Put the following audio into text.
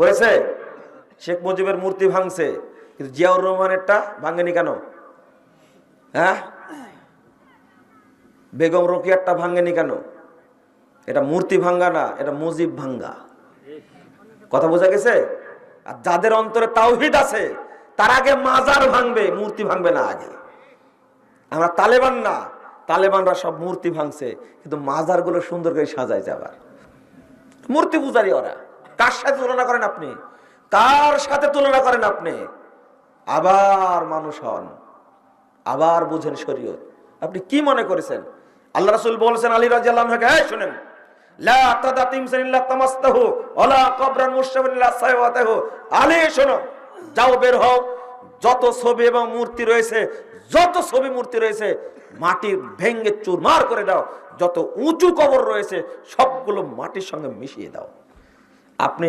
করেছে? শেখ মুজিবের মূর্তি ভাঙছে, কিন্তু জিয়াউর রহমানেরটা ভাঙেনি কেন? হ্যাঁ, বেগম রোকেয়ারটা ভাঙেনি কেন? এটা মূর্তি ভাঙ্গা না, এটা মুজিব ভাঙ্গা। কথা বোঝা গেছে? আর যাদের অন্তরে তাওহীদ আছে তার আগে মাজার ভাঙবে, মূর্তি ভাঙবে না আগে। আমরা তালেবান না, তালেবানরা সব মূর্তি ভাঙছে, কিন্তু মাজার গুলো সুন্দর করে সাজাইছে। আবার মূর্তি পূজারী ওরা। কার সাথে তুলনা করেন আপনি? কার সাথে তুলনা করেন আপনি? আবার মানুষ হন, আবার বুঝেন শরীয়ত। আপনি কি মনে করেছেন? আল্লাহ রাসূল বলেছেন আলী রাদিয়াল্লাহু আনহু, এই শুনেন, লা তাদাতিমসান ইল্লা তামাসতাহু ওয়ালা কবরান মুশতাবিন ইল্লা সাইওয়াতাহু। আলী শোনো, যাও বের হও, যত ছবি এবং মূর্তি রয়েছে, যত ছবি মূর্তি রয়েছে মাটি ভেঙে চুরমার করে দাও, যত উঁচু কবর রয়েছে সবগুলো মাটির সঙ্গে মিশিয়ে দাও। আপনি